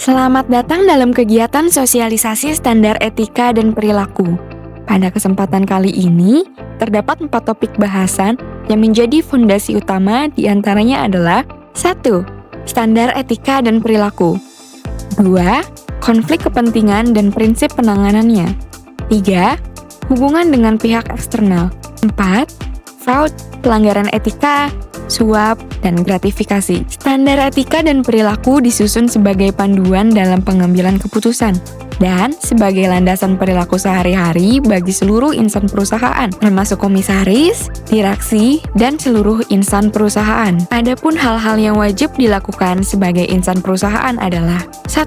Selamat datang dalam kegiatan sosialisasi standar etika dan perilaku. Pada kesempatan kali ini, terdapat 4 topik bahasan yang menjadi fondasi utama, diantaranya adalah 1. Standar etika dan perilaku. 2. Konflik kepentingan dan prinsip penanganannya. 3. Hubungan dengan pihak eksternal. 4. Fraud, pelanggaran etika, suap, dan gratifikasi. Standar etika dan perilaku disusun sebagai panduan dalam pengambilan keputusan dan sebagai landasan perilaku sehari-hari bagi seluruh insan perusahaan, termasuk komisaris, direksi, dan seluruh insan perusahaan. Adapun hal-hal yang wajib dilakukan sebagai insan perusahaan adalah 1.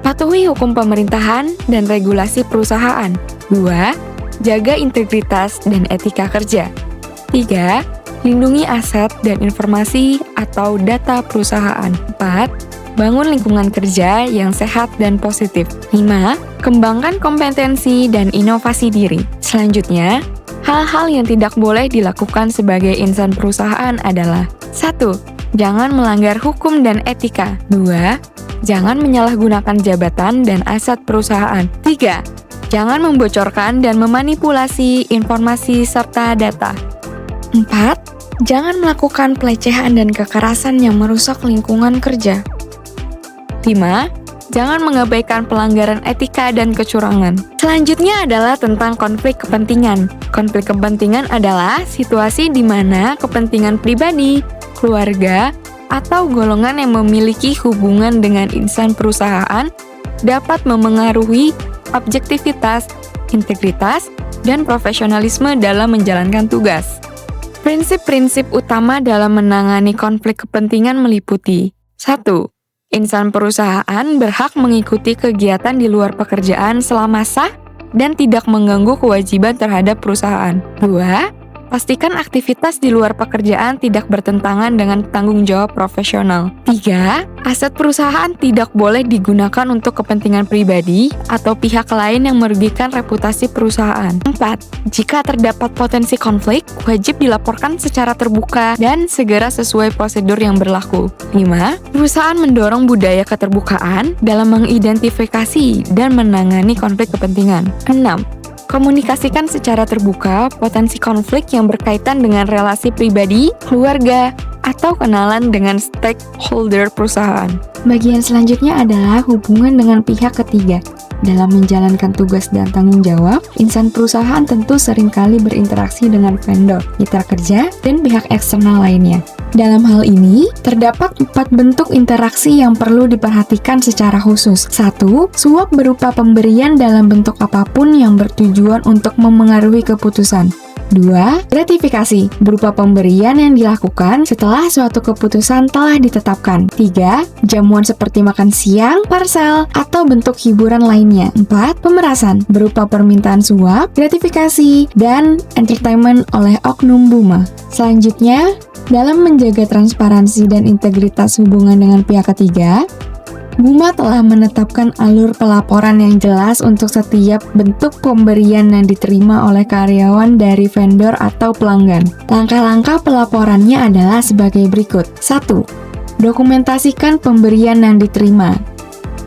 Patuhi hukum pemerintahan dan regulasi perusahaan. 2. Jaga integritas dan etika kerja. 3. Lindungi aset dan informasi atau data perusahaan. 4. Bangun lingkungan kerja yang sehat dan positif. 5. Kembangkan kompetensi dan inovasi diri. Selanjutnya, hal-hal yang tidak boleh dilakukan sebagai insan perusahaan adalah 1. Jangan melanggar hukum dan etika. 2. Jangan menyalahgunakan jabatan dan aset perusahaan. 3. Jangan membocorkan dan memanipulasi informasi serta data. 4. Jangan melakukan pelecehan dan kekerasan yang merusak lingkungan kerja. 5. Jangan mengabaikan pelanggaran etika dan kecurangan. Selanjutnya adalah tentang konflik kepentingan. Konflik kepentingan adalah situasi di mana kepentingan pribadi, keluarga, atau golongan yang memiliki hubungan dengan insan perusahaan dapat memengaruhi objektivitas, integritas, dan profesionalisme dalam menjalankan tugas. Prinsip-prinsip utama dalam menangani konflik kepentingan meliputi 1. Insan perusahaan berhak mengikuti kegiatan di luar pekerjaan selama sah dan tidak mengganggu kewajiban terhadap perusahaan. 2. Pastikan aktivitas di luar pekerjaan tidak bertentangan dengan tanggung jawab profesional. 3. Aset perusahaan tidak boleh digunakan untuk kepentingan pribadi atau pihak lain yang merugikan reputasi perusahaan. 4. Jika terdapat potensi konflik, wajib dilaporkan secara terbuka dan segera sesuai prosedur yang berlaku. 5. Perusahaan mendorong budaya keterbukaan dalam mengidentifikasi dan menangani konflik kepentingan. 6. Komunikasikan secara terbuka potensi konflik yang berkaitan dengan relasi pribadi, keluarga, atau kenalan dengan stakeholder perusahaan. Bagian selanjutnya adalah hubungan dengan pihak ketiga. Dalam menjalankan tugas dan tanggung jawab, insan perusahaan tentu seringkali berinteraksi dengan vendor, mitra kerja, dan pihak eksternal lainnya. Dalam hal ini, terdapat 4 bentuk interaksi yang perlu diperhatikan secara khusus. 1. Suap berupa pemberian dalam bentuk apapun yang bertujuan untuk memengaruhi keputusan. 2. Gratifikasi berupa pemberian yang dilakukan setelah suatu keputusan telah ditetapkan. 3. Jamuan seperti makan siang, parsel, atau bentuk hiburan lainnya. 4. Pemerasan berupa permintaan suap, gratifikasi, dan entertainment oleh oknum Buma. Selanjutnya, dalam menjaga transparansi dan integritas hubungan dengan pihak ketiga, Buma telah menetapkan alur pelaporan yang jelas untuk setiap bentuk pemberian yang diterima oleh karyawan dari vendor atau pelanggan. Langkah-langkah pelaporannya adalah sebagai berikut. 1. Dokumentasikan pemberian yang diterima.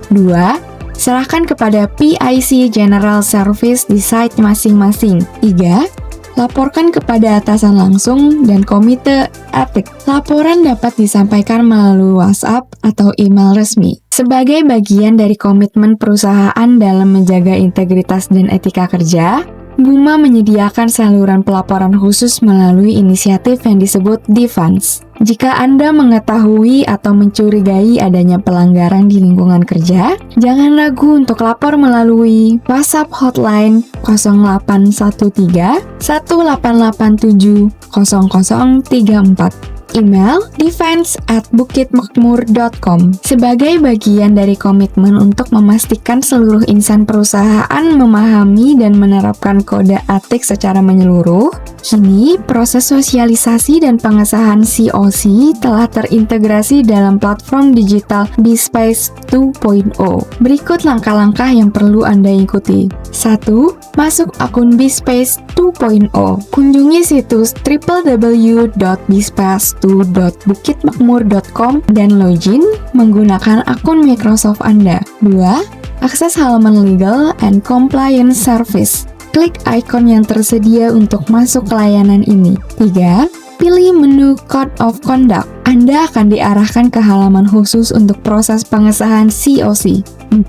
2. Serahkan kepada PIC General Service di site masing-masing. 3. Laporkan kepada atasan langsung dan komite etik. Laporan dapat disampaikan melalui WhatsApp atau email resmi. Sebagai bagian dari komitmen perusahaan dalam menjaga integritas dan etika kerja, Buma menyediakan saluran pelaporan khusus melalui inisiatif yang disebut Defense. Jika Anda mengetahui atau mencurigai adanya pelanggaran di lingkungan kerja, jangan ragu untuk lapor melalui WhatsApp hotline 0813 1887 0034. Email defense@bukitmakmur.com. Sebagai bagian dari komitmen untuk memastikan seluruh insan perusahaan memahami dan menerapkan kode etik secara menyeluruh, kini proses sosialisasi dan pengesahan COC telah terintegrasi dalam platform digital BSpace 2.0. Berikut langkah-langkah yang perlu Anda ikuti. 1. Masuk akun BSpace 2.0. Kunjungi situs www.bispas2.bukitmakmur.com dan login menggunakan akun Microsoft Anda. 2. Akses halaman Legal and Compliance Service. Klik ikon yang tersedia untuk masuk ke layanan ini. 3. Pilih menu Code of Conduct. Anda akan diarahkan ke halaman khusus untuk proses pengesahan COC. 4.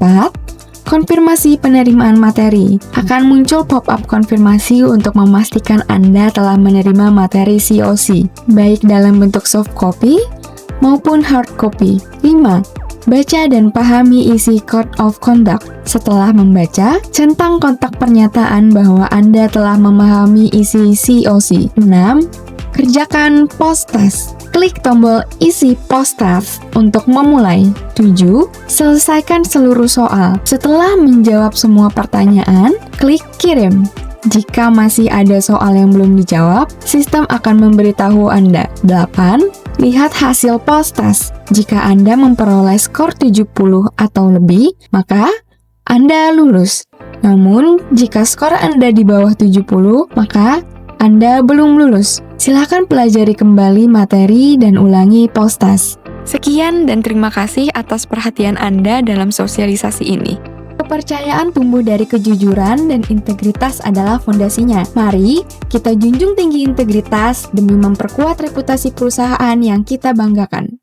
Konfirmasi penerimaan materi. Akan muncul pop-up konfirmasi untuk memastikan Anda telah menerima materi COC, baik dalam bentuk soft copy maupun hard copy. 5. Baca dan pahami isi Code of Conduct. Setelah membaca, centang kotak pernyataan bahwa Anda telah memahami isi COC. 6. Kerjakan post test. Klik tombol isi post test untuk memulai. 7. Selesaikan seluruh soal. Setelah menjawab semua pertanyaan, klik kirim. Jika masih ada soal yang belum dijawab, sistem akan memberitahu Anda. 8. Lihat hasil post test. Jika Anda memperoleh skor 70 atau lebih, maka Anda lulus. Namun, jika skor Anda di bawah 70, maka Anda belum lulus. Silakan pelajari kembali materi dan ulangi post test. Sekian dan terima kasih atas perhatian Anda dalam sosialisasi ini. Kepercayaan tumbuh dari kejujuran dan integritas adalah fondasinya. Mari kita junjung tinggi integritas demi memperkuat reputasi perusahaan yang kita banggakan.